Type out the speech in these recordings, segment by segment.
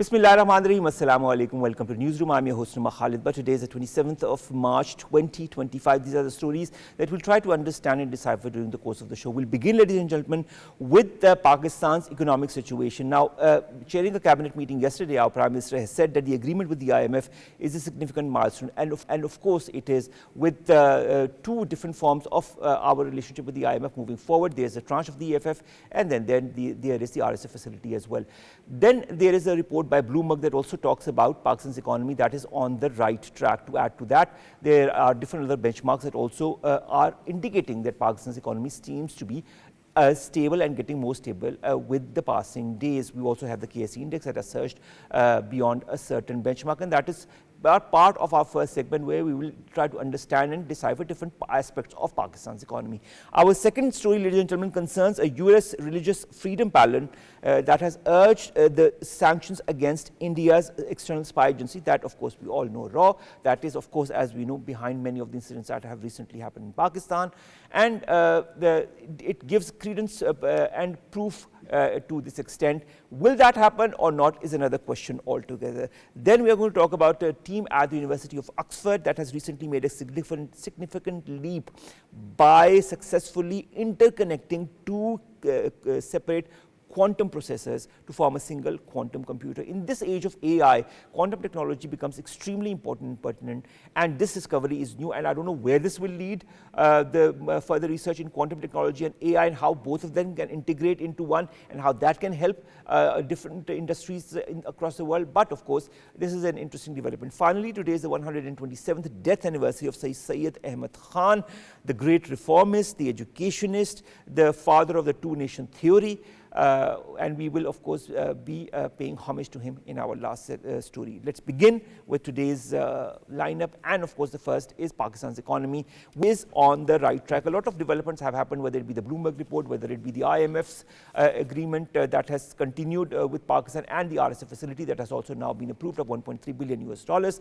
Bismillahirrahmanirrahim. Assalamu alaikum. Welcome to Newsroom. I'm your host, Khalid. But today is the 27th of March 2025. These are the stories that we'll try to understand and decipher during the course of the show. We'll begin, ladies and gentlemen, with Pakistan's economic situation. Now, chairing a cabinet meeting yesterday, our Prime Minister has said that the agreement with the IMF is a significant milestone. And of course, it is with two different forms of our relationship with the IMF moving forward. There's a tranche of the EFF, and then there is the RSF facility as well. Then there is a report by Bloomberg that also talks about Pakistan's economy that is on the right track. To add to that, there are different other benchmarks that also are indicating that Pakistan's economy seems to be stable and getting more stable with the passing days. We also have the KSE index that has surged beyond a certain benchmark, and that is part of our first segment, where we will try to understand and decipher different aspects of Pakistan's economy. Our second story, ladies and gentlemen, concerns a US religious freedom panel that has urged the sanctions against India's external spy agency, that of course we all know, RAW, that is of course, as we know, behind many of the incidents that have recently happened in Pakistan, and it gives credence and proof to this extent. Will that happen or not is another question altogether. Then we are going to talk about a team at the University of Oxford that has recently made a significant leap by successfully interconnecting two separate quantum processors to form a single quantum computer. In this age of AI, quantum technology becomes extremely important and pertinent, and this discovery is new, and I don't know where this will lead, the further research in quantum technology and AI, and how both of them can integrate into one, and how that can help different industries across the world. But of course, this is an interesting development. Finally, today is the 127th death anniversary of Syed Ahmad Khan, the great reformist, the educationist, the father of the two-nation theory. And we will of course be paying homage to him in our last story. Let's begin with today's lineup, and of course the first is Pakistan's economy, which is on the right track. A lot of developments have happened, whether it be the Bloomberg report, whether it be the IMF's agreement that has continued with Pakistan, and the RSF facility that has also now been approved of $1.3 billion US,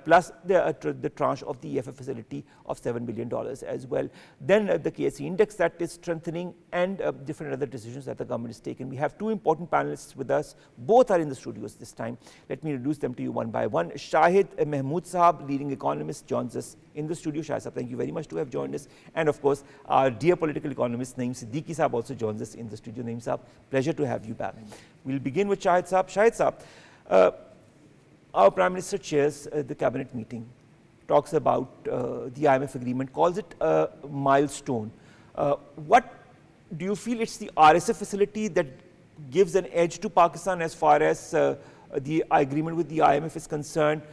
plus the tranche of the EFF facility of $7 billion as well. Then the KSE index that is strengthening, and different other decisions that the government is taken. We have two important panelists with us. Both are in the studios this time. Let me introduce them to you one by one. Shahid Mahmood Sahab, leading economist, joins us in the studio. Shahid Sahab, thank you very much to have joined us. And of course, our dear political economist, Naeem Siddique Sahab, also joins us in the studio. Naeem Sahab, pleasure to have you back. We'll begin with Shahid Sahab. Shahid Sahab, our Prime Minister chairs the cabinet meeting, talks about the IMF agreement, calls it a milestone. What do you feel it's the RSF facility that gives an edge to Pakistan as far as the agreement with the IMF is concerned?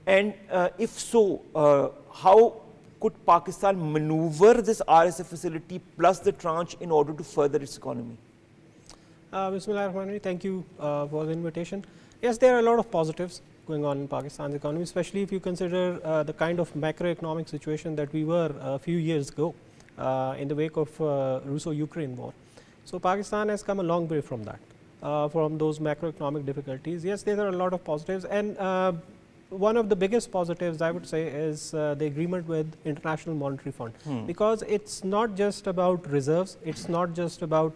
And if so, how could Pakistan maneuver this RSF facility plus the tranche in order to further its economy? Bismillahirrahmanirrahim. Thank you for the invitation. Yes, there are a lot of positives going on in Pakistan's economy, especially if you consider the kind of macroeconomic situation that we were a few years ago. In the wake of Russo-Ukraine war. So Pakistan has come a long way from that, from those macroeconomic difficulties. Yes, there are a lot of positives, and one of the biggest positives I would say is the agreement with International Monetary Fund, because it's not just about reserves, it's not just about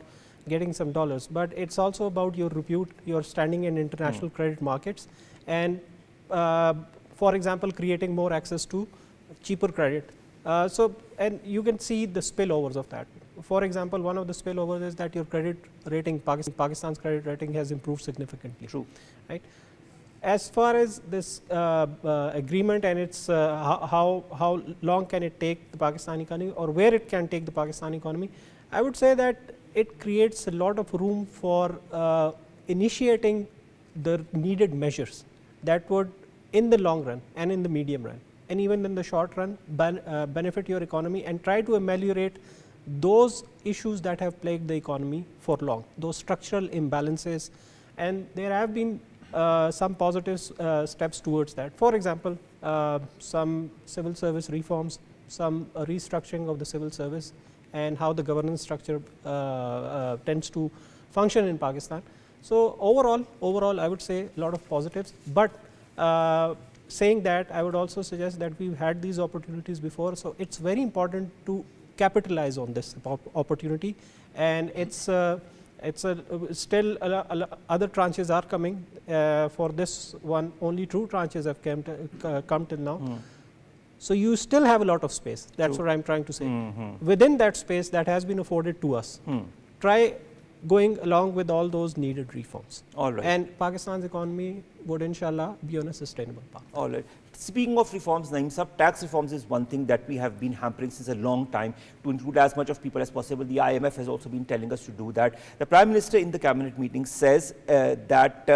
getting some dollars, but it's also about your repute, your standing in international credit markets, and for example, creating more access to cheaper credit. And you can see the spillovers of that. For example, one of the spillovers is that your credit rating, Pakistan's credit rating has improved significantly. True. Right? As far as this agreement and its how long can it take the Pakistani economy, or where it can take the Pakistani economy, I would say that it creates a lot of room for initiating the needed measures that would, in the long run and in the medium run, and even in the short run, benefit your economy and try to ameliorate those issues that have plagued the economy for long, those structural imbalances. And there have been some positive steps towards that. For example, some civil service reforms, some restructuring of the civil service, and how the governance structure tends to function in Pakistan. So overall, I would say a lot of positives. But saying that, I would also suggest that we've had these opportunities before, so it's very important to capitalize on this opportunity, and it's It's still other tranches are coming. For this one, only 2 tranches have come till now. So you still have a lot of space. That's what I'm trying to say. Within that space that has been afforded to us, try going along with all those needed reforms. All right. And Pakistan's economy would inshallah be on a sustainable path. All right. Speaking of reforms, Naeem sir, tax reforms is one thing that we have been hampering since a long time to include as much of people as possible. The IMF has also been telling us to do that. The Prime Minister in the cabinet meeting says that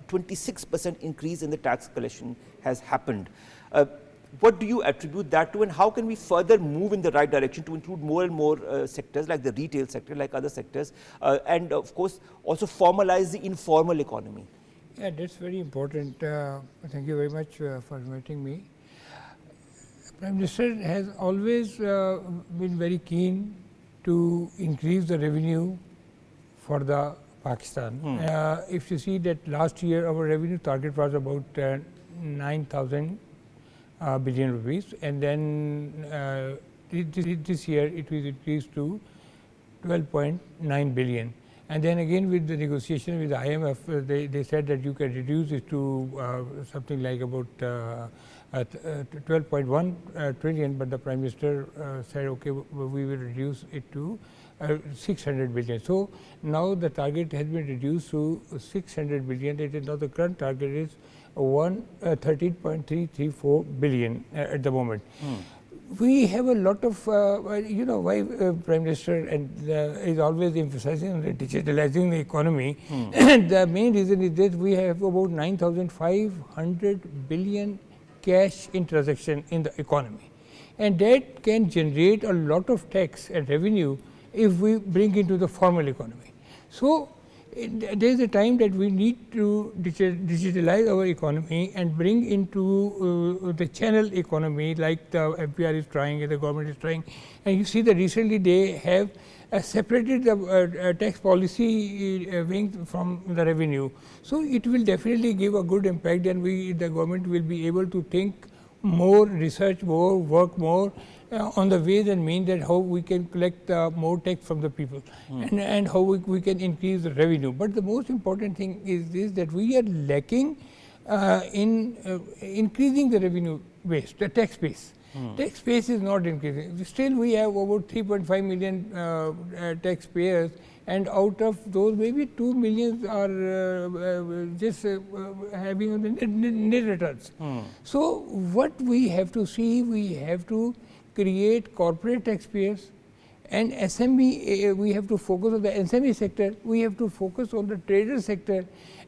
26% increase in the tax collection has happened. What do you attribute that to, and how can we further move in the right direction to include more and more sectors like the retail sector, like other sectors, and of course also formalize the informal economy? Yeah, that's very important. Thank you very much for inviting me. Prime Minister has always been very keen to increase the revenue for the Pakistan. If you see that last year our revenue target was about 9,000 billion rupees, and then this year it was increased to 12.9 billion. And then again with the negotiation with the IMF, they said that you can reduce it to something like about 12.1 trillion, but the Prime Minister said, okay, we will reduce it to 600 billion. So now the target has been reduced to 600 billion. It is now the current target is 13.334 billion at the moment. We have a lot of, you know, why Prime Minister is always emphasizing on digitalizing the economy. The main reason is that we have about 9,500 billion cash in transaction in the economy, and that can generate a lot of tax and revenue if we bring into the formal economy. So there is a time that we need to digitalize our economy and bring into the channel economy, like the FPR is trying and the government is trying. And you see that recently they have separated the tax policy wing from the revenue. So it will definitely give a good impact, and the government will be able to think more, research more, work more on the ways and means that how we can collect more tax from the people, and how we can increase the revenue. But the most important thing is this, that we are lacking in increasing the revenue base, the tax base. Tax base is not increasing. Still we have about 3.5 million taxpayers, and out of those maybe 2 million are just having the net returns. So what we have to see, we have to create corporate taxpayers, and SME, we have to focus on the SME sector, we have to focus on the trader sector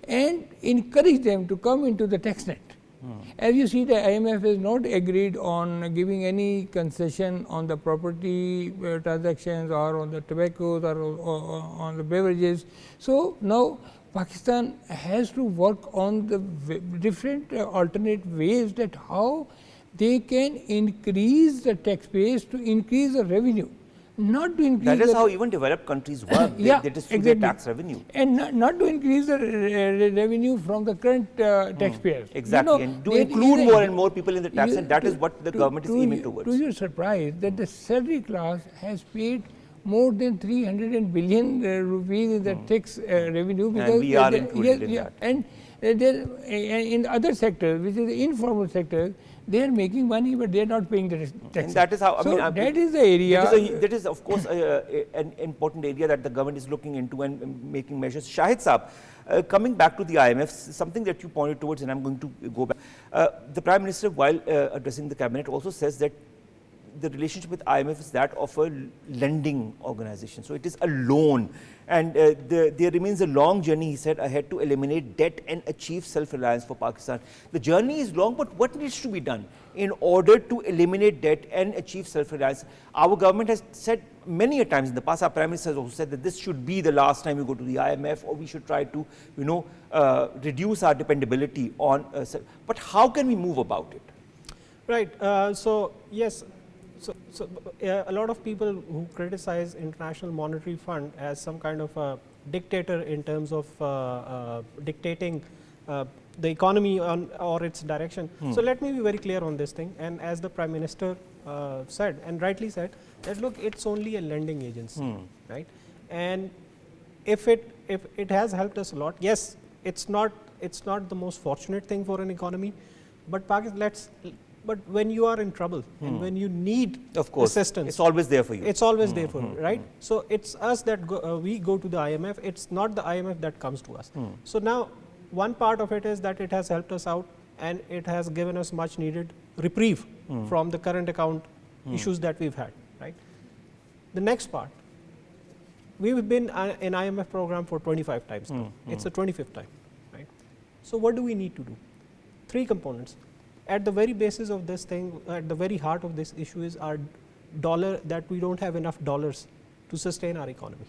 and encourage them to come into the tax net. As you see, the IMF has not agreed on giving any concession on the property transactions or on the tobaccos or on the beverages. So now Pakistan has to work on the different alternate ways that how they can increase the tax base to increase the revenue, not to increase. That is how even developed countries work. Yeah, that is through their tax revenue, and not to increase the revenue from the current taxpayers. Exactly, you know, and to include more and more people in the tax, and that is what the government is aiming towards. To your surprise, that the salary class has paid more than 300 billion rupees in the tax revenue, because and we are included in that. And in other sectors, which is the informal sectors, they are making money, but they are not paying the tax. And that is how, so that is the area. That is of course an important area that the government is looking into and making measures. Shahid Saab, coming back to the IMF, something that you pointed towards, and I'm going to go back. The Prime Minister, while addressing the cabinet, also says that the relationship with IMF is that of a lending organization. So it is a loan, and there remains a long journey, he said, ahead to eliminate debt and achieve self-reliance for Pakistan. The journey is long, but what needs to be done in order to eliminate debt and achieve self-reliance? Our government has said many a times in the past, our Prime Minister has also said that this should be the last time we go to the IMF, or we should try to, you know, reduce our dependability on, but how can we move about it? Right. So yes. So a lot of people who criticize International Monetary Fund as some kind of a dictator in terms of dictating the economy or its direction. So let me be very clear on this thing. And as the Prime Minister said, and rightly said, that look, it's only a lending agency, right? And if it has helped us a lot, yes, it's not the most fortunate thing for an economy, but but when you are in trouble and when you need of course, assistance, it's always there for you. It's always there for you, right? So it's us that we go to the IMF. It's not the IMF that comes to us. So now, one part of it is that it has helped us out, and it has given us much needed reprieve from the current account issues that we've had, right? The next part, we've been in IMF program for 25 times now. It's the 25th time, right? So what do we need to do? 3 components. At the very basis of this thing, at the very heart of this issue is our dollar, that we don't have enough dollars to sustain our economy,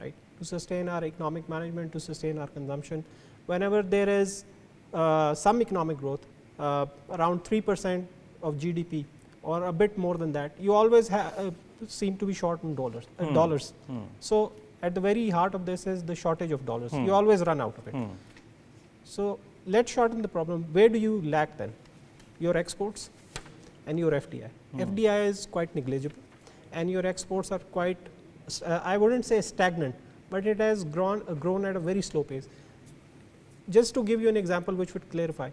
right? To sustain our economic management, to sustain our consumption. Whenever there is some economic growth, around 3% of GDP or a bit more than that, you always seem to be short on dollars. So at the very heart of this is the shortage of dollars. You always run out of it. So let's shorten the problem. Where do you lack then? Your exports and your FDI. FDI is quite negligible, and your exports are quite, I wouldn't say stagnant, but it has grown at a very slow pace. Just to give you an example which would clarify,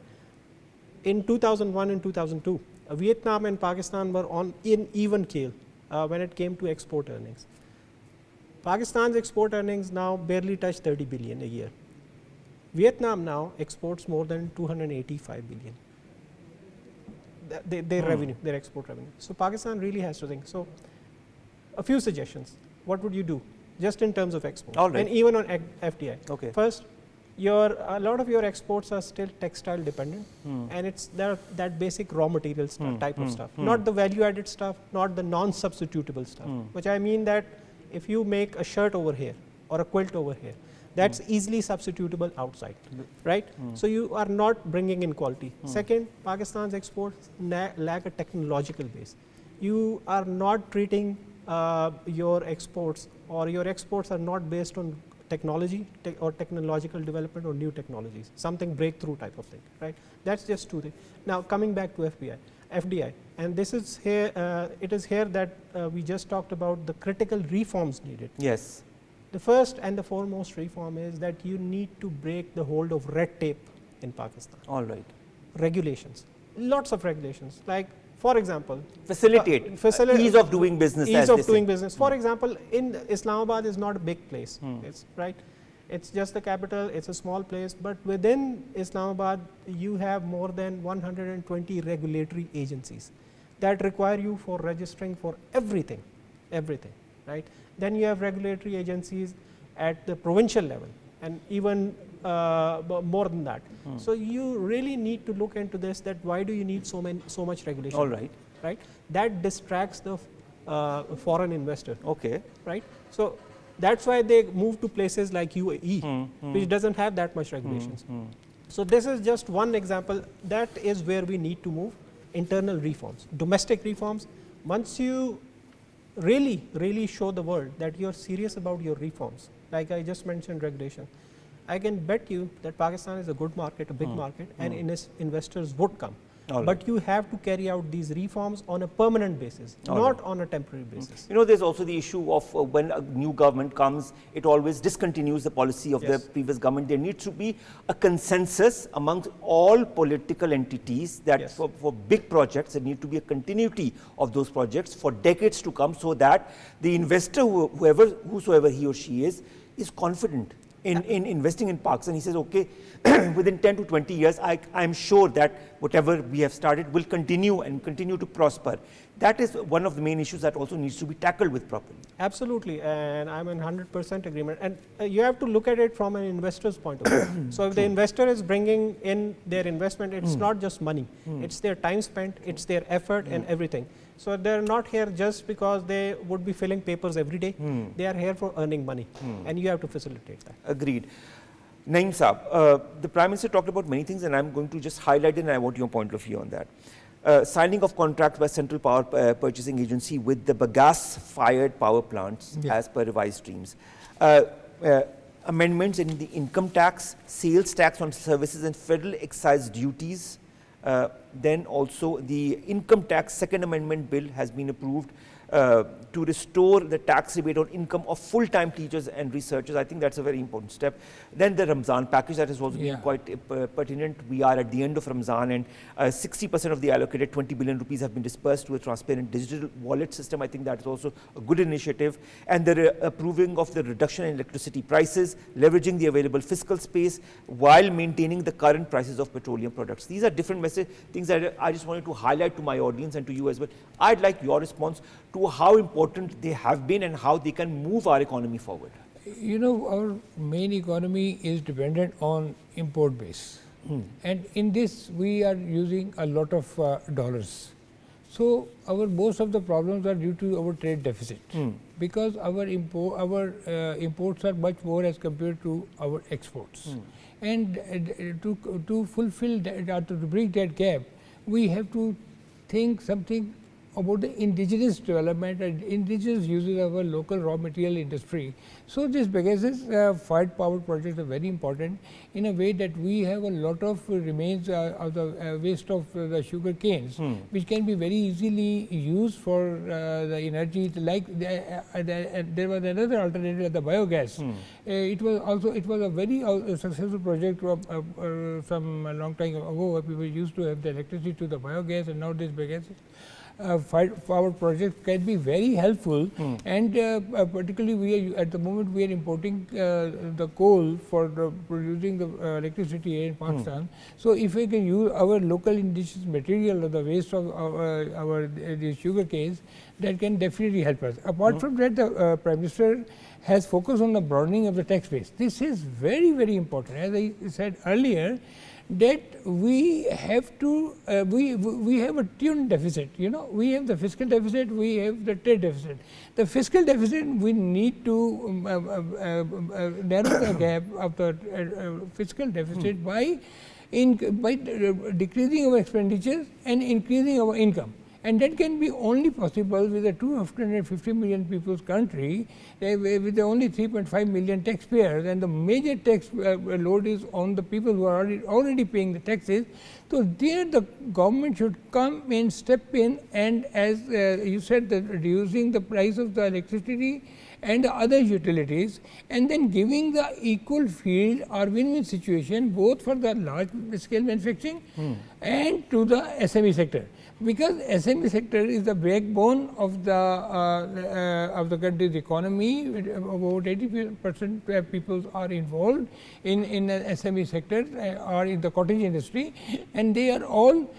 in 2001 and 2002, Vietnam and Pakistan were in even keel when it came to export earnings. Pakistan's export earnings now barely touch 30 billion a year. Vietnam now exports more than 285 billion. Their revenue, their export revenue. So Pakistan really has to think. So a few suggestions. What would you do just in terms of export? All right. And even on FDI. Okay. First, a lot of your exports are still textile dependent, and it's that basic raw material type of stuff, not the value added stuff, not the non-substitutable stuff, which I mean that if you make a shirt over here or a quilt over here, that's easily substitutable outside, right? So you are not bringing in quality. Second, Pakistan's exports lack a technological base. You are not treating your exports, or your exports are not based on technology or technological development or new technologies, something breakthrough type of thing, right? That's just 2 things. Now coming back to FDI, and this is here, it is here that we just talked about the critical reforms needed. Yes. The first and the foremost reform is that you need to break the hold of red tape in Pakistan. All right. Regulations, lots of regulations, like for example, facilitate ease of doing business. Ease of doing business. For example, in Islamabad is not a big place, it's right. It's just the capital. It's a small place, but within Islamabad, you have more than 120 regulatory agencies that require you for registering for everything, right? Then you have regulatory agencies at the provincial level, and even more than that. So you really need to look into this, that why do you need so much regulation? All right. Right? That distracts the foreign investor. Okay. Right? So that's why they move to places like UAE, which doesn't have that much regulations. So this is just one example. That is where we need to move. Internal reforms, domestic reforms. Once you really show the world that you're serious about your reforms, like I just mentioned regulation, I can bet you that Pakistan is a good market, a big market, and investors would come. But you have to carry out these reforms on a permanent basis, not on a temporary basis. You know, there's also the issue of when a new government comes, it always discontinues the policy of the previous government. There needs to be a consensus amongst all political entities that for big projects, there need to be a continuity of those projects for decades to come, so that the investor, whosoever he or she is confident in investing in Pakistan. He says, okay, within 10 to 20 years, I'm sure that whatever we have started will continue to prosper. That is one of the main issues that also needs to be tackled with properly. Absolutely, and I'm in 100% agreement. And you have to look at it from an investor's point of view. So if the investor is bringing in their investment, it's not just money. It's their time spent, it's their effort and everything. So they're not here just because they would be filling papers every day. They are here for earning money, and you have to facilitate that. Agreed. Naeem Saab, the Prime Minister talked about many things, and I'm going to just highlight it, and I want your point of view on that. Signing of contract by Central Power Purchasing Agency with the bagasse-fired power plants as per revised streams. Amendments in the income tax, sales tax on services and federal excise duties. Then also the income tax second amendment bill has been approved. to restore the tax rebate on income of full-time teachers and researchers. I think that's a very important step. Then the Ramzan package that has also been quite pertinent. We are at the end of Ramzan, and 60% of the allocated 20 billion rupees have been dispersed to a transparent digital wallet system. I think that is also a good initiative. And the approving of the reduction in electricity prices, leveraging the available fiscal space while maintaining the current prices of petroleum products. These are different things that I just wanted to highlight to my audience and to you as well. I'd like your response to how important they have been and how they can move our economy forward. You know, our main economy is dependent on import base. And in this, we are using a lot of dollars. So, most of the problems are due to our trade deficit, because our imports are much more as compared to our exports. And to fulfill that, to bridge that gap, we have to think something about the indigenous development and indigenous uses of our local raw material industry. So, this Pegasus fired power projects are very important in a way that we have a lot of remains of the waste of the sugar canes, which can be very easily used for the energy. Like there was another alternative, the biogas. It was a very successful project some a long time ago, where people used to have the electricity to the biogas, and now this Pegasus power project can be very helpful. And particularly at the moment we are importing the coal for producing the electricity in Pakistan. So, if we can use our local indigenous material or the waste of our sugar canes, that can definitely help us. Apart from that, the Prime Minister has focused on the broadening of the tax base. This is very, very important. As I said earlier, that we have to we have a tuned deficit. You know, we have the fiscal deficit, we have the trade deficit. The fiscal deficit, we need to narrow the gap of the fiscal deficit by decreasing our expenditures and increasing our income. And that can be only possible with a 250 million people's country, with only 3.5 million taxpayers, and the major tax load is on the people who are already paying the taxes. So, there the government should come and step in, and as you said, that reducing the price of the electricity and the other utilities, and then giving the equal field or win-win situation both for the large scale manufacturing and to the SME sector. Because SME sector is the backbone of the country's economy. About 80% people are involved in the SME sector or in the cottage industry, and they are all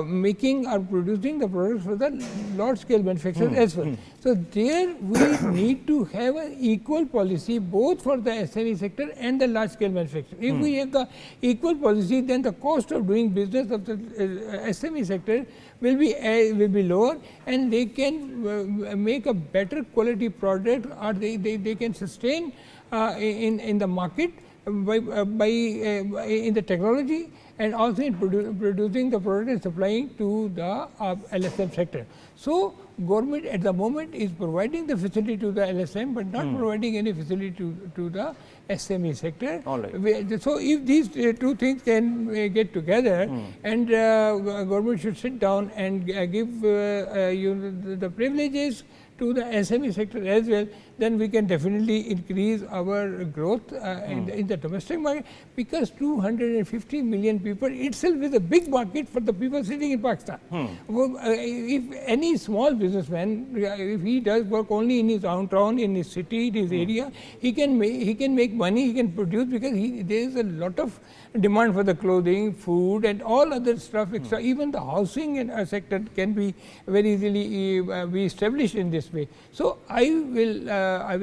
making or producing the products for the large scale manufacturers as well. So, there we need to have an equal policy both for the SME sector and the large scale manufacturer. If we have the equal policy, then the cost of doing business of the SME sector will be lower, and they can make a better quality product, or they can sustain in the market by in the technology, and also in producing the product and supplying to the LSM sector. So, government at the moment is providing the facility to the LSM, but not providing any facility to the SME sector. So, if these two things can get together, and government should sit down and give the privileges to the SME sector as well, then we can definitely increase our growth in the domestic market, because 250 million people itself is a big market for the people sitting in Pakistan. If any small businessman, if he does work only in his own town, in his city, in his area, he can make money, he can produce, because there is a lot of demand for the clothing, food, and all other stuff extra. Even the housing sector can be very easily be established in this way. So, I will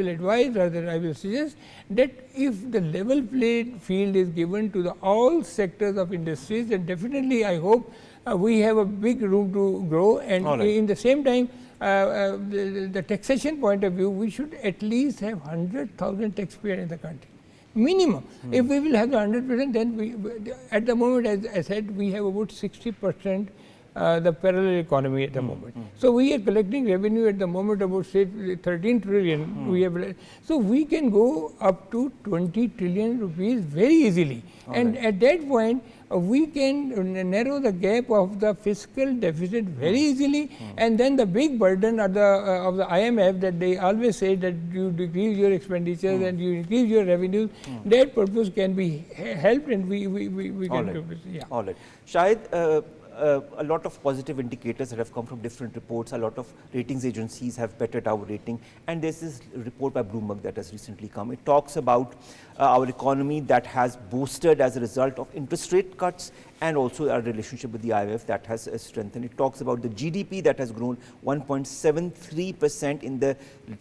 advise, rather I will suggest, that if the level playing field is given to the all sectors of industries, then definitely I hope we have a big room to grow, and in the same time the taxation point of view, we should at least have 100,000 taxpayers in the country. Minimum. If we will have the 100%, then at the moment, as I said, we have about 60% the parallel economy at the moment. So we are collecting revenue at the moment about say 13 trillion. We have, so we can go up to 20 trillion rupees very easily. And at that point, we can narrow the gap of the fiscal deficit very easily. And then the big burden of the IMF, that they always say that you decrease your expenditures and you increase your revenues, that purpose can be helped, and we can do this. Yeah. All right. Shahid, a lot of positive indicators that have come from different reports. A lot of ratings agencies have bettered our rating, and there's this report by Bloomberg that has recently come. It talks about our economy that has boosted as a result of interest rate cuts, and also our relationship with the IMF that has strengthened. It talks about the GDP that has grown 1.73% in the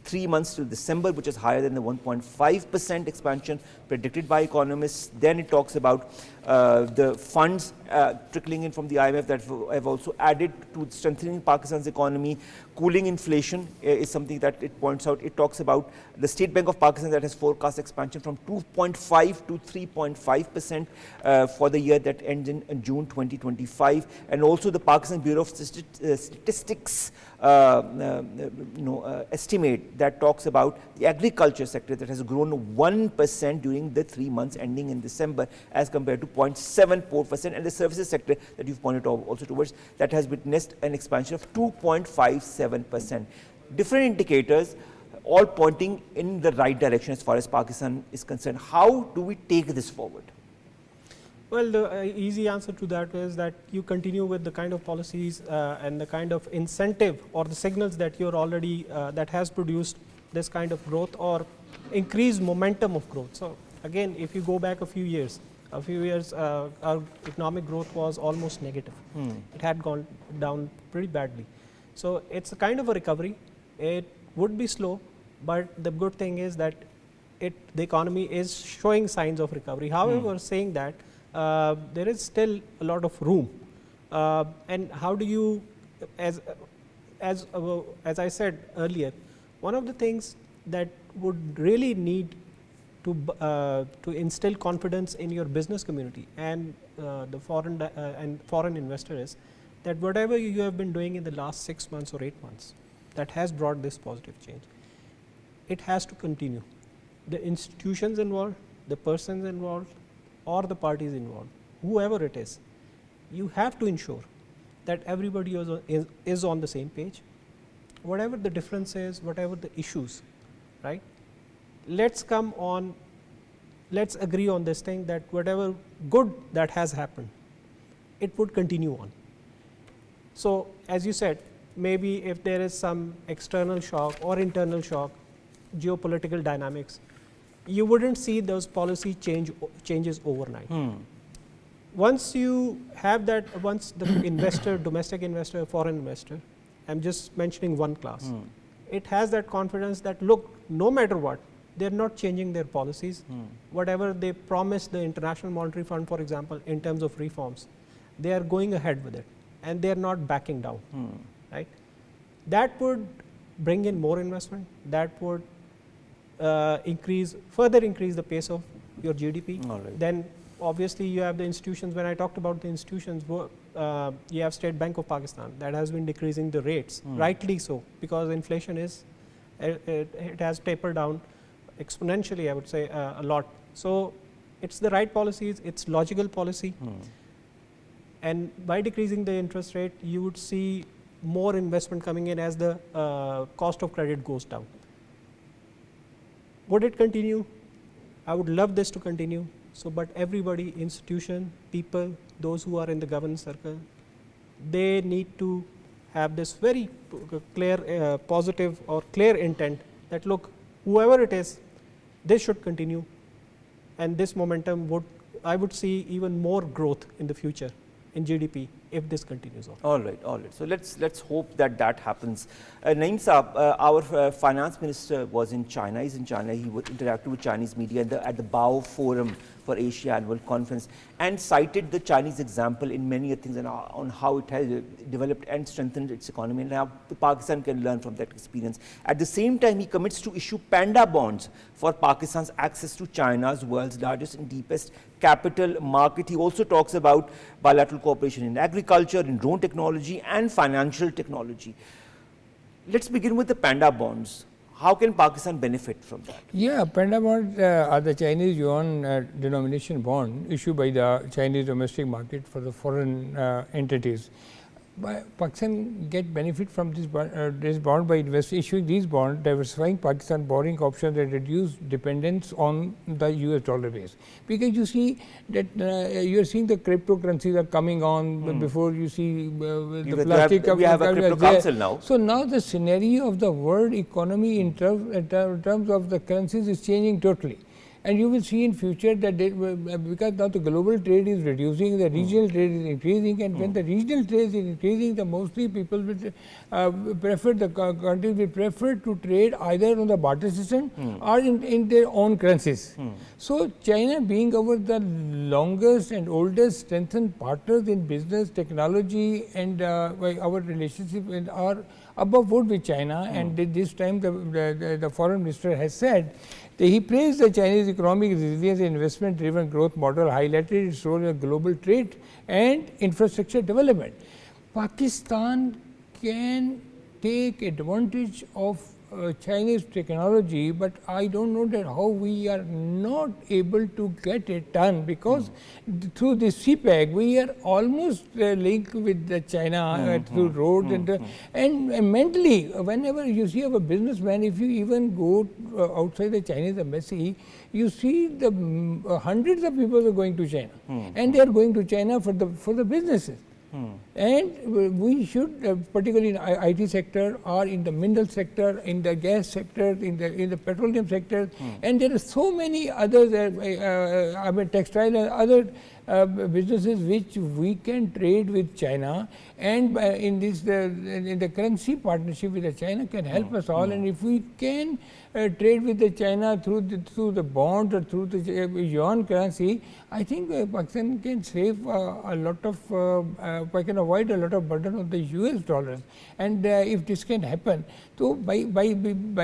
3 months till December, which is higher than the 1.5% expansion predicted by economists. Then it talks about the funds trickling in from the IMF that have also added to strengthening Pakistan's economy. Cooling inflation is something that it points out. It talks about the State Bank of Pakistan that has forecast expansion from 2.5 to 3.5% for the year that ends in June 2025, and also the Pakistan Bureau of Statistics estimate that talks about the agriculture sector that has grown 1% during the 3 months ending in December as compared to 0.74%, and the services sector that you've pointed out also towards that has witnessed an expansion of 2.57%. Different indicators all pointing in the right direction as far as Pakistan is concerned. How do we take this forward? Well, the easy answer to that is that you continue with the kind of policies and the kind of incentive or the signals that you're already, that has produced this kind of growth or increased momentum of growth. So again, if you go back a few years, our economic growth was almost negative. It had gone down pretty badly. So it's a kind of a recovery. It would be slow, but the good thing is that the economy is showing signs of recovery. However, saying that, there is still a lot of room, and how do you, as I said earlier, one of the things that would really need to instill confidence in your business community and the foreign investor is that whatever you have been doing in the last 6 months or 8 months that has brought this positive change, it has to continue. The institutions involved, the persons involved, or the parties involved, whoever it is, you have to ensure that everybody is on the same page. Whatever the difference is, whatever the issues, right? Let's agree on this thing that whatever good that has happened, it would continue on. So as you said, maybe if there is some external shock or internal shock, geopolitical dynamics, you wouldn't see those policy changes overnight. Once you have that, once the investor, domestic investor, foreign investor, I'm just mentioning one class, it has that confidence that look, no matter what, they're not changing their policies. Whatever they promised the International Monetary Fund, for example, in terms of reforms, they are going ahead with it and they're not backing down, right? That would bring in more investment, that would further increase the pace of your GDP. Then obviously you have the institutions. When I talked about the institutions, you have State Bank of Pakistan that has been decreasing the rates, rightly so, because inflation is, it has tapered down exponentially, I would say, a lot. So it's the right policies, it's logical policy. And by decreasing the interest rate, you would see more investment coming in as the cost of credit goes down. Would it continue? I would love this to continue. So, but everybody, institution, people, those who are in the governance circle, they need to have this very clear, positive or clear intent that look, whoever it is, this should continue, and this momentum would, I would see even more growth in the future in GDP if this continues on. All right. So let's hope that happens. Naeem Saab, our finance minister was in China. He's in China. He interacted with Chinese media at the Bao Forum for Asia Annual Conference and cited the Chinese example in many things and on how it has developed and strengthened its economy and how Pakistan can learn from that experience. At the same time, he commits to issue panda bonds for Pakistan's access to China's world's largest and deepest capital market. He also talks about bilateral cooperation in agriculture, agriculture, in drone technology and financial technology. Let's begin with the panda bonds. How can Pakistan benefit from that? Yeah, panda bonds are the Chinese yuan denomination bond issued by the Chinese domestic market for the foreign entities. Pakistan get benefit from this bond by issuing these bonds, diversifying Pakistan borrowing options and reduce dependence on the US dollar base. Because you see that you are seeing the cryptocurrencies are coming on before you see the plastic. We have a crypto council now. So now the scenario of the world economy in terms of the currencies is changing totally. And you will see in future that because now the global trade is reducing, the regional trade is increasing, and when the regional trade is increasing, the mostly people will prefer, the countries will prefer to trade either on the barter system or in their own currencies. So China being the longest and oldest strengthened partners in business, technology, and our relationship are above board with China, and this time the foreign minister has said he praised the Chinese economic resilience and investment driven growth model, highlighted its role in global trade and infrastructure development. Pakistan can take advantage of Chinese technology, but I don't know that how we are not able to get it done, because through this CPEC we are almost linked with the China through roads and mentally whenever you see of a businessman, if you even go outside the Chinese embassy, you see the hundreds of people are going to China and they are going to China for the businesses. And we should particularly in IT sector or in the mineral sector, in the gas sector, in the petroleum sector, and there are so many others, I mean textile and other businesses which we can trade with China, and in this in the currency partnership with the China can help us all, and if we can trade with the China through the bond or through the yuan currency, I think Pakistan can save a lot of, can avoid a lot of burden on the US dollars, and if this can happen, so by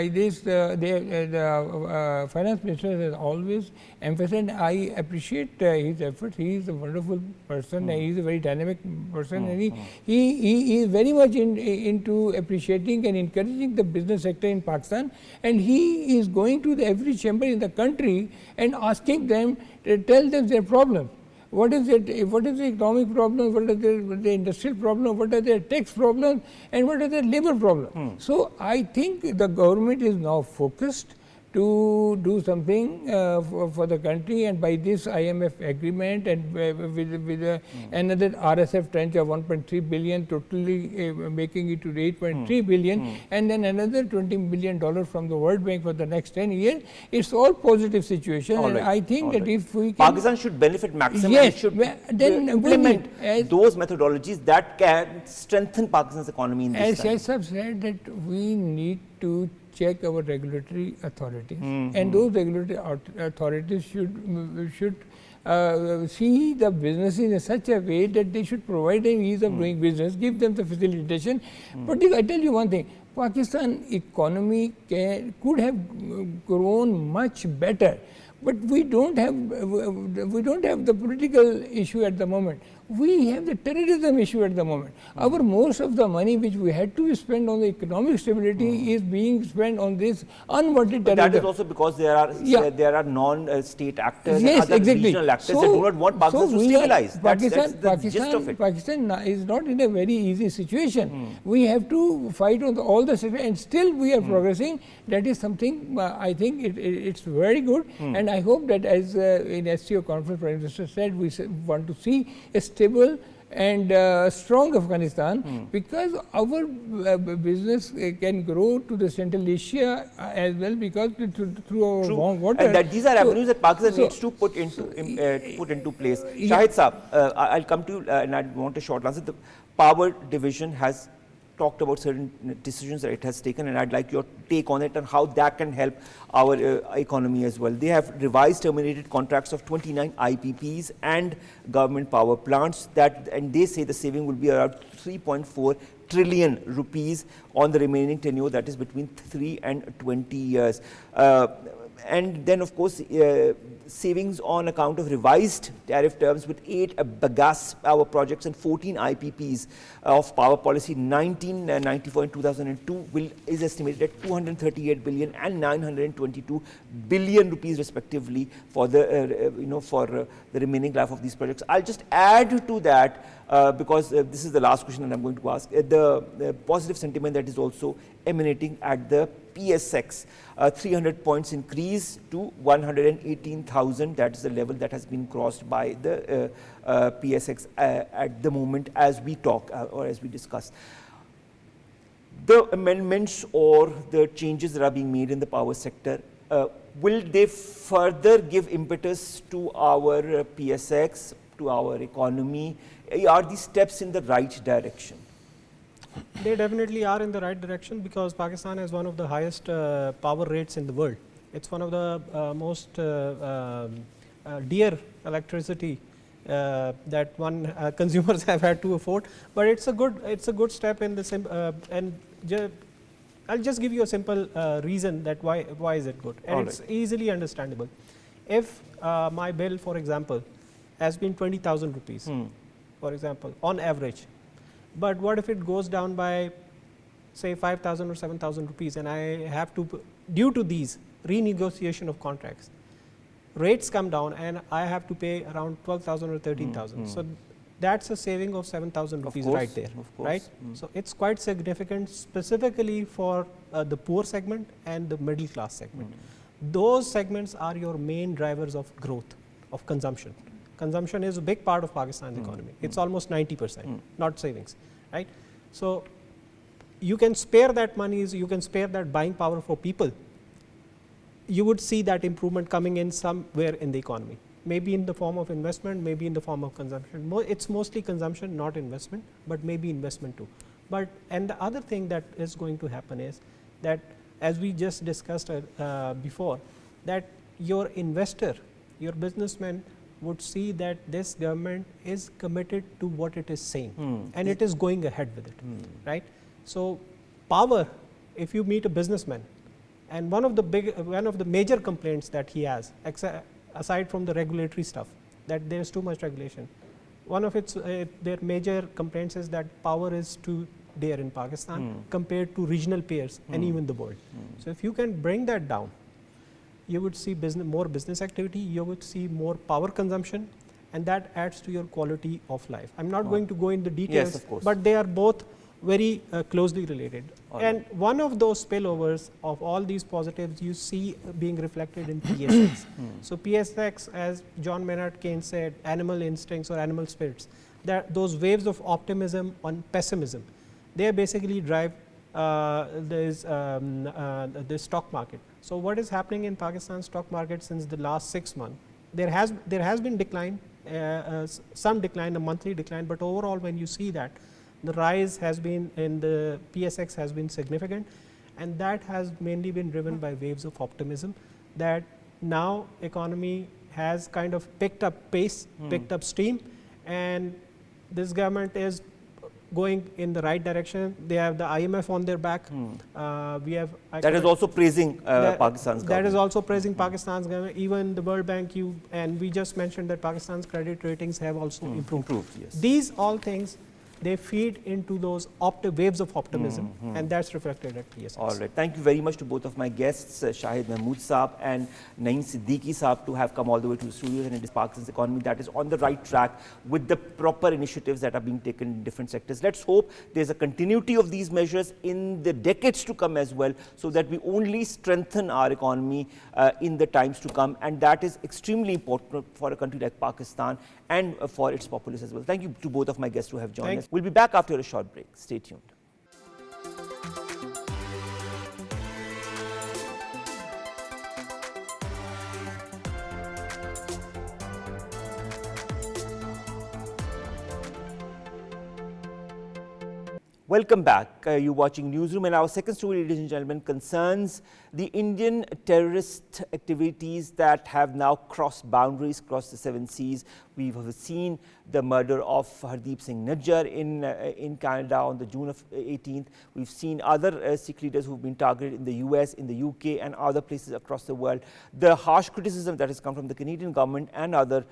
this the finance minister has always emphasized. I appreciate his effort. He is a wonderful person. He is a very dynamic person, and he is very much into appreciating and encouraging the business sector in Pakistan, and he is going to every chamber in the country and asking them to tell them their problem. What is it? What is the economic problem? What are the industrial problem? What are their tax problems? And what are their labor problems? So I think the government is now focused to do something for the country, and by this IMF agreement and with another RSF tranche of 1.3 billion, totally making it to 8.3 billion, and then another $20 billion from the World Bank for the next 10 years. It's all positive situation, and I think that if we can, Pakistan should benefit maximum. Yes, it should then implement those methodologies that can strengthen Pakistan's economy in this time. As I have said, that we need to check our regulatory authorities, and those regulatory authorities should see the businesses in such a way that they should provide them ease of doing business, give them the facilitation. But I tell you one thing, Pakistan economy could have grown much better, but we don't have the political issue at the moment. We have the terrorism issue at the moment. Our most of the money which we had to spend on the economic stability is being spent on this unwanted terrorism. But that is also because there are non-state actors and other regional actors that do not want Pakistan to stabilize. That's the gist of it. Pakistan is not in a very easy situation. We have to fight on all the sectors, and still we are progressing. That is something I think it's very good, and I hope that as in SCO conference Prime Minister said, we want to see a stable and strong Afghanistan, because our business can grow to the Central Asia as well, because through our water. And that these are avenues that Pakistan needs to put into place. Shahid Saab, I'll come to you and I want a short answer. The power division has talked about certain decisions that it has taken, and I'd like your take on it and how that can help our economy as well. They have revised terminated contracts of 29 IPPs and government power plants, and they say the saving will be around 3.4 trillion rupees on the remaining tenure, that is between 3 and 20 years. and then of course savings on account of revised tariff terms with 8 bagasse power projects and 14 IPPs of power policy 1994 and 2002 is estimated at 238 billion and 922 billion rupees respectively for the the remaining life of these projects. I'll just add to that because this is the last question that I'm going to ask, the positive sentiment that is also emanating at the PSX, 300 points increase to 118,000. That is the level that has been crossed by the PSX at the moment as we talk or as we discuss. The amendments or the changes that are being made in the power sector, will they further give impetus to our PSX, to our economy? Are these steps in the right direction? They definitely are in the right direction because Pakistan has one of the highest power rates in the world. It's one of the most dear electricity that consumers have had to afford. But it's a good step in the I'll just give you a simple reason that why is it good, and it's easily understandable. If my bill, for example, has been 20,000 rupees, for example, on average. But what if it goes down by, say, 5,000 or 7,000 rupees, and I have to, due to these renegotiation of contracts, rates come down, and I have to pay around 12,000 or 13,000. So that's a saving of 7,000 rupees right there, right? So it's quite significant, specifically for the poor segment and the middle class segment. Those segments are your main drivers of growth, of consumption. Consumption is a big part of Pakistan's economy. It's almost 90%, not savings, right? So you can spare that money, you can spare that buying power for people. You would see that improvement coming in somewhere in the economy, maybe in the form of investment, maybe in the form of consumption. It's mostly consumption, not investment, but maybe investment too. And the other thing that is going to happen is that, as we just discussed before, that your investor, your businessman would see that this government is committed to what it is saying, and it is going ahead with it, right? So power, if you meet a businessman, and one of the major complaints that he has, aside from the regulatory stuff, that there is too much regulation, one of their major complaints is that power is too dear in Pakistan compared to regional peers and even the world. So if you can bring that down, you would see more business activity, you would see more power consumption, and that adds to your quality of life. I'm not going to go into details, but they are both very closely related. And one of those spillovers of all these positives you see being reflected in PSX. So PSX, as John Maynard Keynes said, animal instincts or animal spirits, those waves of optimism and pessimism, they basically drive the stock market. So what is happening in Pakistan stock market since the last 6 months? There has been decline, some decline, a monthly decline, but overall when you see that, the rise has been in the PSX has been significant, and that has mainly been driven by waves of optimism that now economy has kind of picked up pace, picked up steam, and this government is going in the right direction. They have the IMF on their back. We have that is also praising Pakistan's government. That is also praising Pakistan's government. Even the World Bank, and we just mentioned that Pakistan's credit ratings have also improved. Yes. These all things, they feed into those waves of optimism, and that's reflected at PSX. All right. Thank you very much to both of my guests, Shahid Mahmood Saab and Naeem Siddique Saab, to have come all the way to the studios, and it is Pakistan's economy that is on the right track with the proper initiatives that are being taken in different sectors. Let's hope there's a continuity of these measures in the decades to come as well, so that we only strengthen our economy in the times to come, and that is extremely important for a country like Pakistan and for its populace as well. Thank you to both of my guests who have joined us. We'll be back after a short break. Stay tuned. Welcome back. You're watching Newsroom, and our second story, ladies and gentlemen, concerns the Indian terrorist activities that have now crossed boundaries, crossed the 7 seas. We've seen the murder of Hardeep Singh Nijjar in Canada on the June of 18th. We've seen other Sikh leaders who've been targeted in the US, in the UK, and other places across the world. The harsh criticism that has come from the Canadian government and other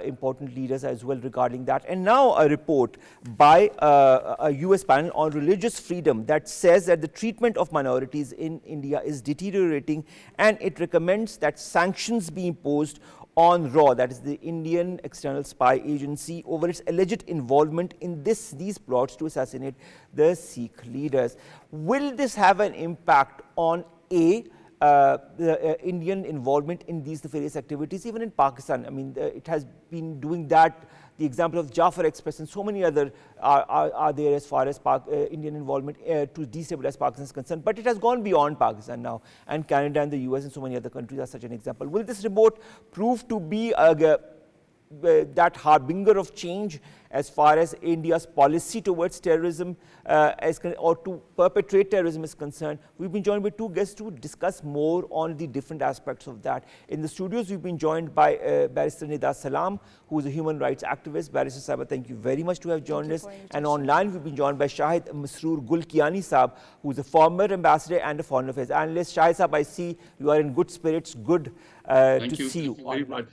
important leaders as well regarding that. And now a report by a US panel on religious freedom that says that the treatment of minorities in India is deteriorating, and it recommends that sanctions be imposed on RAW, that is the Indian External Spy Agency, over its alleged involvement in these plots to assassinate the Sikh leaders. Will this have an impact on the Indian involvement in these nefarious activities, even in Pakistan? I mean, it has been doing that. The example of Jafar Express and so many other are there as far as Indian involvement to destabilize Pakistan is concerned. But it has gone beyond Pakistan now, and Canada and the US and so many other countries are such an example. Will this report prove to be that harbinger of change as far as India's policy towards terrorism or to perpetrate terrorism is concerned? We've been joined by two guests to discuss more on the different aspects of that. In the studios, we've been joined by Barrister Nida Salam, who is a human rights activist. Barrister Saab, thank you very much to have joined us. And online, we've been joined by Shahid Masroor Kiani Saab, who is a former ambassador and a foreign affairs analyst. Shahid Saab, I see you are in good spirits. Good to see you. Very much.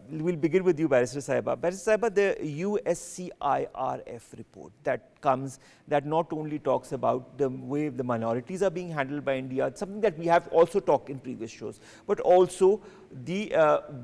We'll begin with you, Barrister Sahiba. Barrister Sahiba, the USCIRF report that not only talks about the way the minorities are being handled by India, something that we have also talked in previous shows, but also the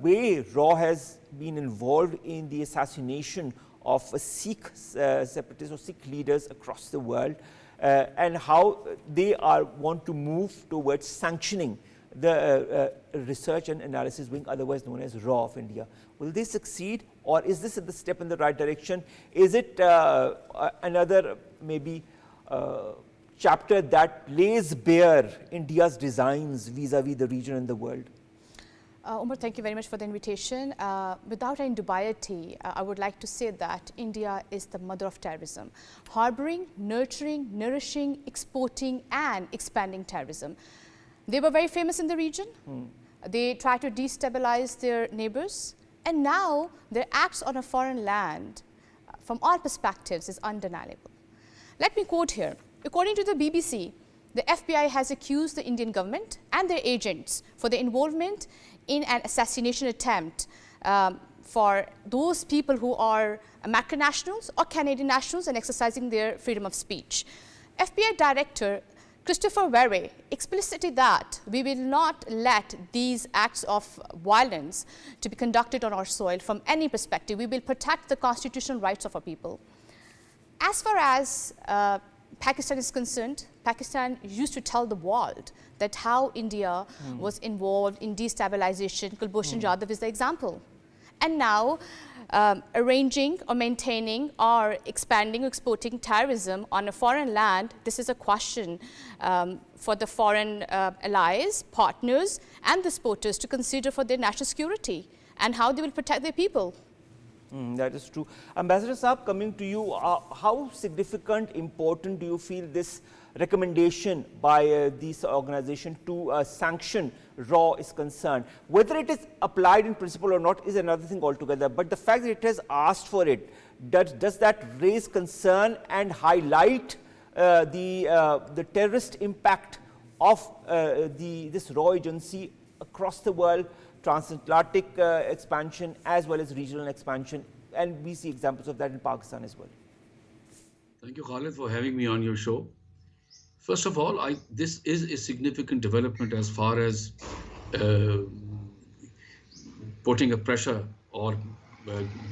way RAW has been involved in the assassination of Sikh separatists or Sikh leaders across the world, and how they want to move towards sanctioning the research and analysis wing, otherwise known as RAW of India. Will they succeed, or is this the step in the right direction? Is it another maybe chapter that lays bare India's designs vis-a-vis the region and the world? Omar, thank you very much for the invitation. Without any dubiety, I would like to say that India is the mother of terrorism, harboring, nurturing, nourishing, exporting and expanding terrorism. They were very famous in the region. They tried to destabilize their neighbors, and now their acts on a foreign land, from all perspectives, is undeniable. Let me quote here. According to the BBC, the FBI has accused the Indian government and their agents for their involvement in an assassination attempt for those people who are American nationals or Canadian nationals and exercising their freedom of speech. FBI Director Christopher Wray explicitly that we will not let these acts of violence to be conducted on our soil from any perspective. We will protect the constitutional rights of our people. As far as Pakistan is concerned, Pakistan used to tell the world that how India was involved in destabilization. Kulbhushan Yadav is the example. And now arranging or maintaining or expanding or exporting terrorism on a foreign land, this is a question for the foreign allies, partners and the supporters to consider for their national security and how they will protect their people. That is true. Ambassador Saab, coming to you, how significant, important do you feel this recommendation by this organization to sanction RAW is concerned? Whether it is applied in principle or not is another thing altogether, but the fact that it has asked for it, does that raise concern and highlight the terrorist impact of this RAW agency across the world, transatlantic expansion as well as regional expansion, and we see examples of that in Pakistan as well? Thank you, Khalid, for having me on your show. First of all, this is a significant development as far as putting a pressure or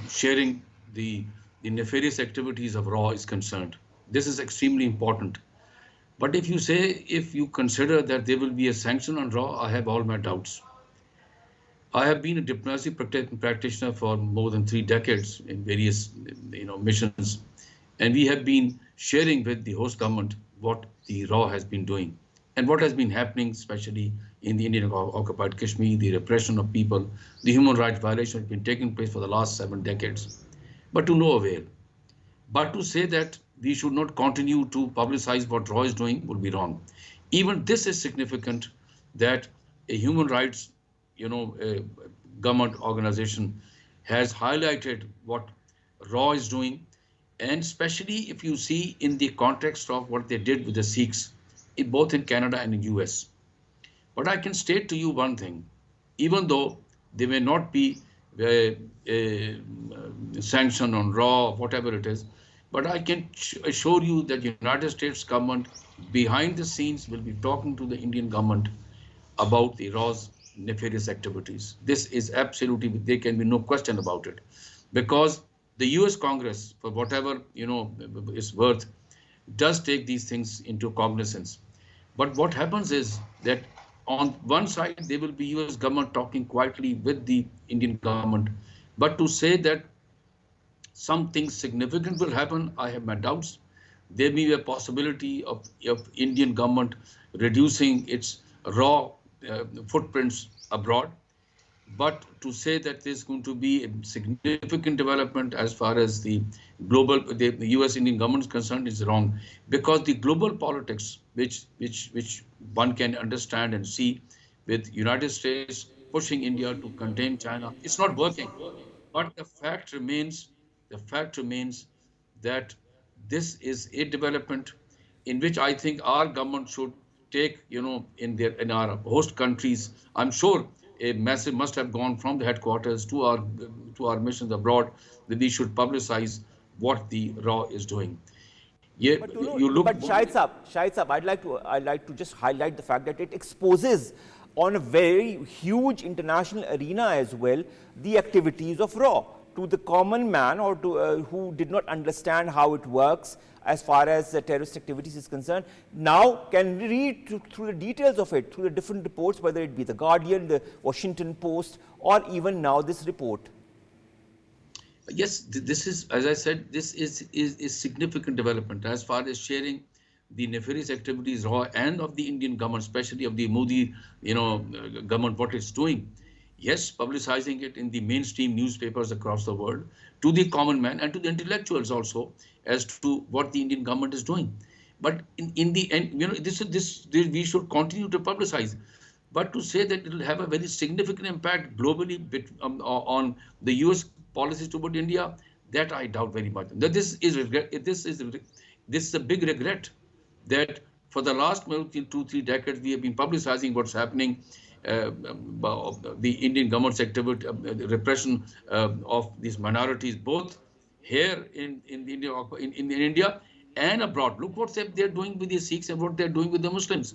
sharing the nefarious activities of RAW is concerned. This is extremely important. But if you consider that there will be a sanction on RAW, I have all my doubts. I have been a diplomacy practitioner for more than 3 decades in various missions, and we have been sharing with the host government what the RAW has been doing and what has been happening, especially in the Indian occupied Kashmir, the repression of people, the human rights violation has been taking place for the last 7 decades, but to no avail. But to say that we should not continue to publicize what RAW is doing would be wrong. Even this is significant, that a human rights, a government organization has highlighted what RAW is doing, and especially if you see in the context of what they did with the Sikhs, both in Canada and in US. But I can state to you one thing, even though they may not be sanction on RAW, whatever it is, but I can assure you that United States government behind the scenes will be talking to the Indian government about the RAW's nefarious activities. This is absolutely, there can be no question about it, because the US Congress, for whatever is worth, does take these things into cognizance. But what happens is that on one side, there will be US government talking quietly with the Indian government, but to say that something significant will happen, I have my doubts. There may be a possibility of Indian government reducing its RAW footprints abroad. But to say that there's going to be a significant development as far as the US Indian government is concerned is wrong, because the global politics, which one can understand and see, with United States pushing India to contain China, it's not working. But the fact remains that this is a development in which I think our government should take, in our host countries. I'm sure a message must have gone from the headquarters to our missions abroad that we should publicize what the RAW is doing. Yeah, but Shahid Saab, I'd like to just highlight the fact that it exposes on a very huge international arena as well the activities of RAW to the common man, or to who did not understand how it works as far as terrorist activities is concerned, now can read through the details of it, through the different reports, whether it be the Guardian, the Washington Post, or even now this report. Yes, this is, as I said, this is significant development as far as sharing the nefarious activities RAW and of the Indian government, especially of the Modi, government, what it's doing. Yes, publicizing it in the mainstream newspapers across the world, to the common man and to the intellectuals also, as to what the Indian government is doing. But in the end, this we should continue to publicize. But to say that it will have a very significant impact globally on the US policies toward India, that I doubt very much. That this is a big regret, that for the last 2-3 decades we have been publicizing what's happening, the Indian government's activity, repression of these minorities, both here in India and abroad. Look what they're doing with the Sikhs and what they're doing with the Muslims.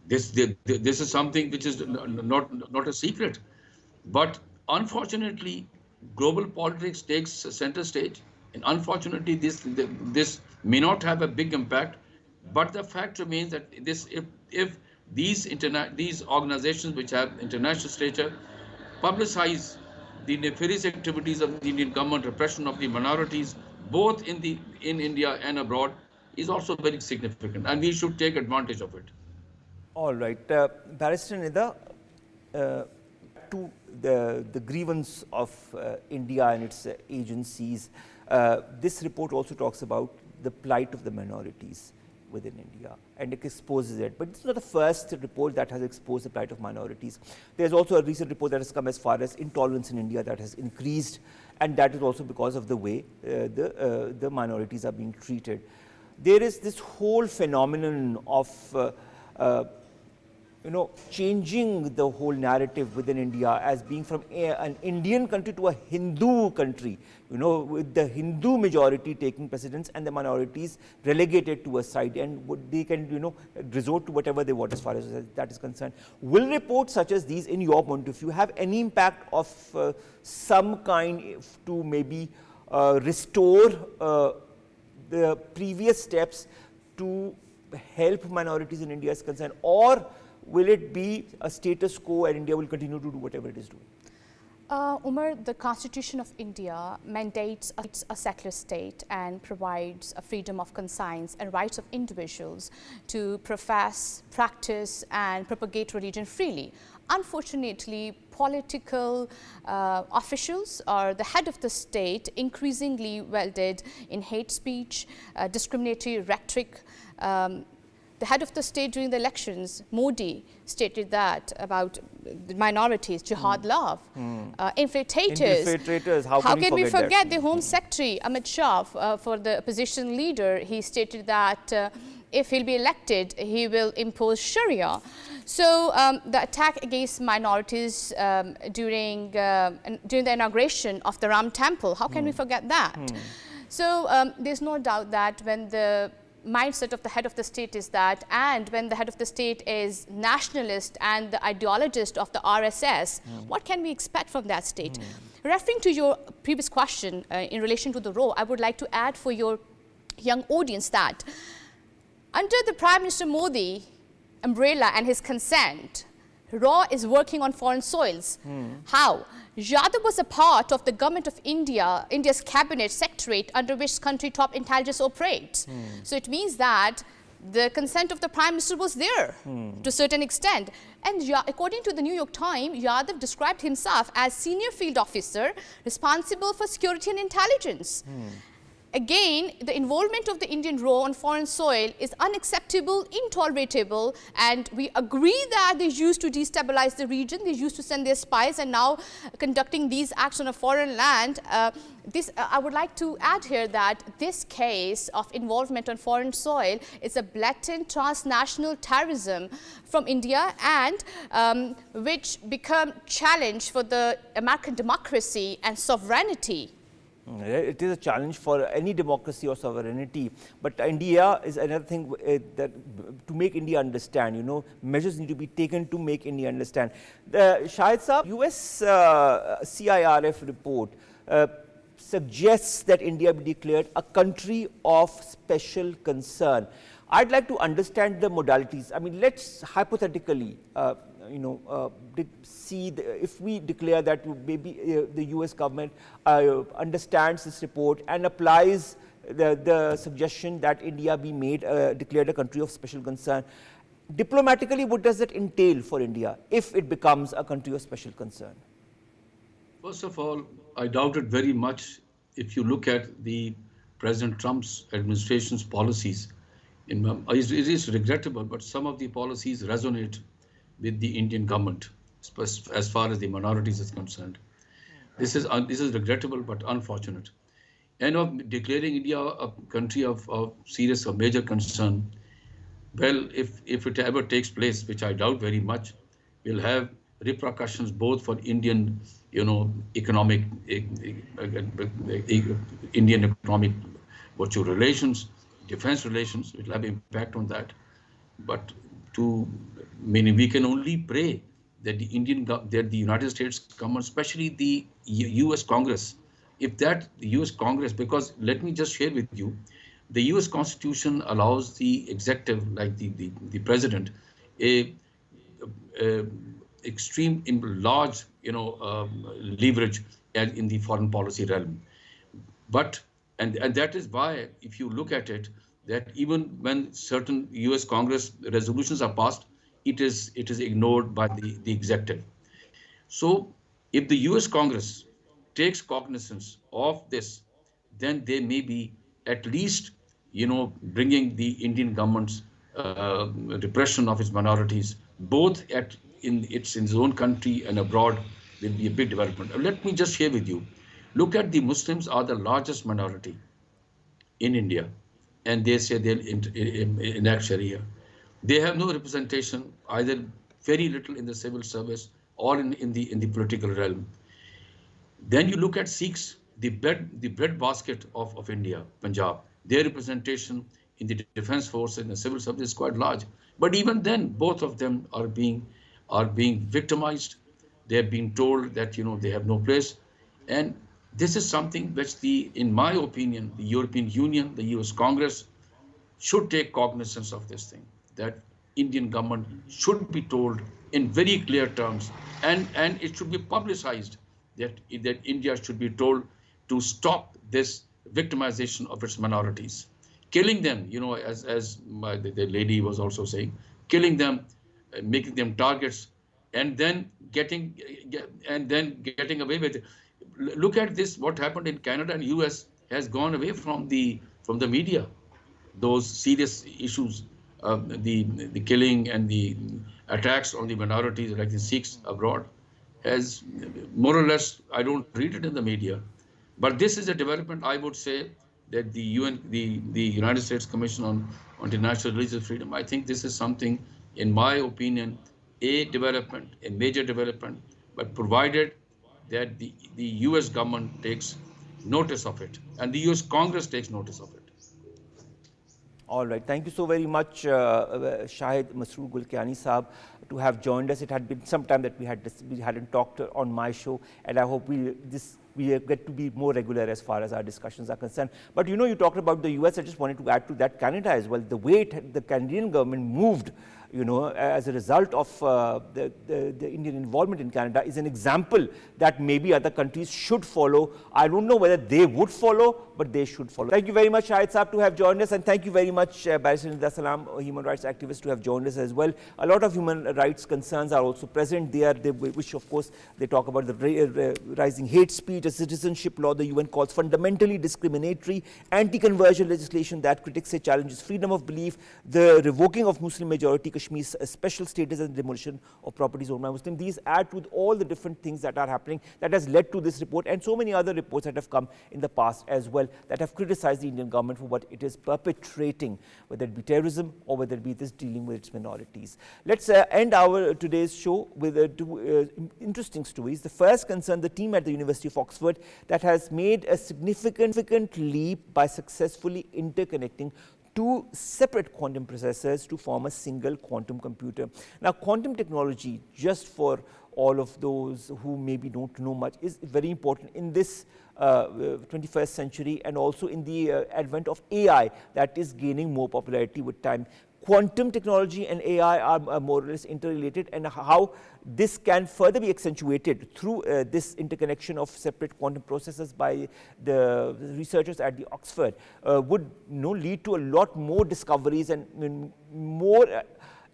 This is something which is not a secret. But unfortunately, global politics takes center stage, and unfortunately, this may not have a big impact. But the fact remains that if these organizations which have international stature publicize the nefarious activities of the Indian government, repression of the minorities, both in India and abroad, is also very significant, and we should take advantage of it. All right, Barrister Nida, to the grievance of India and its agencies, this report also talks about the plight of the minorities within India, and it exposes it. But it's not the first report that has exposed the plight of minorities. There's also a recent report that has come as far as intolerance in India that has increased, and that is also because of the way the minorities are being treated. There is this whole phenomenon of changing the whole narrative within India as being from an Indian country to a Hindu country, with the Hindu majority taking precedence and the minorities relegated to a side, and they can, resort to whatever they want as far as that is concerned. Will reports such as these, in your point of view, have any impact of some kind to maybe restore the previous steps to help minorities in India is concerned, or will it be a status quo and India will continue to do whatever it is doing? Omar, the Constitution of India mandates a secular state and provides a freedom of conscience and rights of individuals to profess, practice and propagate religion freely. unfortunately, political officials or the head of the state increasingly welded in hate speech, discriminatory rhetoric. The head of the state during the elections, Modi, stated that about the minorities, jihad love, infiltrators. Infiltrators, how can we forget that? the Home Secretary, Amit Shah, for the opposition leader? He stated that if he'll be elected, he will impose Sharia. So the attack against minorities during the inauguration of the Ram Temple, how can we forget that? So there's no doubt that when the mindset of the head of the state is that, and when the head of the state is nationalist and the ideologist of the RSS, what can we expect from that state? Referring to your previous question in relation to the RAW, I would like to add for your young audience that under the Prime Minister Modi umbrella and his consent, RAW is working on foreign soils. How? Yadav was a part of the government of India's cabinet secretariat under which country top intelligence operates. So it means that the consent of the Prime Minister was there to a certain extent. And according to the New York Times, Yadav described himself as senior field officer responsible for security and intelligence. Again, the involvement of the Indian RAW on foreign soil is unacceptable, intolerable, and we agree that they used to destabilize the region, they used to send their spies, and now conducting these acts on a foreign land. I would like to add here that this case of involvement on foreign soil is a blatant transnational terrorism from India, and which become challenge for the American democracy and sovereignty. It is a challenge for any democracy or sovereignty, but India is another thing that to make India understand, you know, measures need to be taken to make India understand. The Shahid Saab, US CIRF report suggests that India be declared a country of special concern. I'd like to understand the modalities. I mean, let's hypothetically, see if we declare that maybe the US government understands this report and applies the suggestion that India be made declared a country of special concern. Diplomatically, what does that entail for India if it becomes a country of special concern? First of all, I doubt it very much if you look at the President Trump's administration's policies. It is regrettable, but some of the policies resonate with the Indian government as far as the minorities is concerned. This is regrettable but unfortunate. And of declaring India a country of serious or major concern, well, if it ever takes place, which I doubt very much, will have repercussions both for Indian, economic, Indian economic virtual relations, defense relations. It will have impact on that. But meaning we can only pray that the United States government, especially the U.S. Congress, the U.S. Congress, because let me just share with you, the U.S. Constitution allows the executive, like the president, a extreme large leverage in the foreign policy realm. But and that is why, if you look at it, that even when certain U.S. Congress resolutions are passed, it is ignored by the executive. So if the U.S. Congress takes cognizance of this, then they may be at least bringing the Indian government's repression of its minorities, both in its own country and abroad, will be a big development. Let me just share with you. Look at the Muslims are the largest minority in India, and they say they'll enact Sharia. They have no representation, either very little in the civil service or in the political realm. Then you look at Sikhs, the breadbasket of India, Punjab. Their representation in the defense force and the civil service is quite large. But even then, both of them are being victimized. They are being told that they have no place. And this is something which in my opinion, the European Union, the US Congress should take cognizance of this thing, that Indian government should be told in very clear terms, and it should be publicized that India should be told to stop this victimization of its minorities. Killing them, as the lady was also saying, killing them, making them targets and then getting away with it. Look at this, what happened in Canada and US has gone away from the media. Those serious issues, the killing and the attacks on the minorities like the Sikhs abroad, has more or less, I don't read it in the media. But this is a development, I would say, that the United States Commission on International Religious Freedom, I think this is something, in my opinion, a development, a major development, but provided that the US government takes notice of it and the US Congress takes notice of it. All right. Thank you so very much, Shahid, Masroor, Kiani Saab, to have joined us. It had been some time that we hadn't talked on my show, and I hope we get to be more regular as far as our discussions are concerned. But you know, you talked about the US. I just wanted to add to that Canada as well. The way the Canadian government moved, you know, as a result of the Indian involvement in Canada is an example that maybe other countries should follow. I don't know whether they would follow, but they should follow. Thank you very much, Shahid Saab, to have joined us, and thank you very much, Barrister Nida, Salam, a human rights activist, to have joined us as well. A lot of human rights concerns are also present there, which of course they talk about the rising hate speech, a citizenship law the UN calls fundamentally discriminatory, anti-conversion legislation that critics say challenges freedom of belief, the revoking of Muslim majority Kashmir's special status and demolition of properties owned by Muslims. These add to all the different things that are happening that has led to this report and so many other reports that have come in the past as well that have criticized the Indian government for what it is perpetrating, whether it be terrorism or whether it be this dealing with its minorities. Let's end our today's show with two interesting stories. The first concerns the team at the University of Oxford that has made a significant leap by successfully interconnecting two separate quantum processors to form a single quantum computer. Now, quantum technology, just for all of those who maybe don't know much, is very important in this 21st century and also in the advent of AI that is gaining more popularity with time. Quantum technology and AI are more or less interrelated, and how this can further be accentuated through this interconnection of separate quantum processes by the researchers at the Oxford would lead to a lot more discoveries and more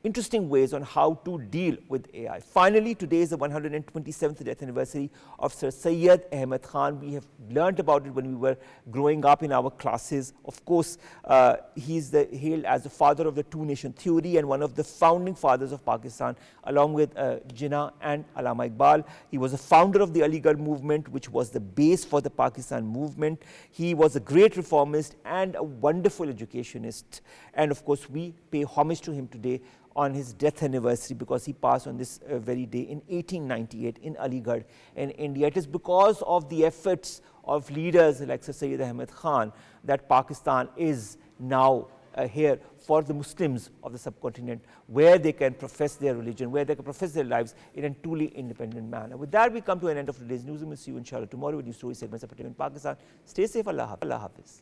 interesting ways on how to deal with AI. Finally, today is the 127th death anniversary of Sir Syed Ahmed Khan. We have learnt about it when we were growing up in our classes. Of course, he is hailed as the father of the two-nation theory and one of the founding fathers of Pakistan, along with Jinnah and Allama Iqbal. He was a founder of the Aligarh movement, which was the base for the Pakistan movement. He was a great reformist and a wonderful educationist. And of course, we pay homage to him today on his death anniversary, because he passed on this very day in 1898 in Aligarh in India. It is because of the efforts of leaders like Sir Syed Ahmed Khan that Pakistan is now here for the Muslims of the subcontinent, where they can profess their religion, where they can profess their lives in a truly independent manner. With that, we come to an end of today's newsroom. We'll see you inshallah tomorrow with new stories, segments of in Pakistan. Stay safe. Allah Hafiz.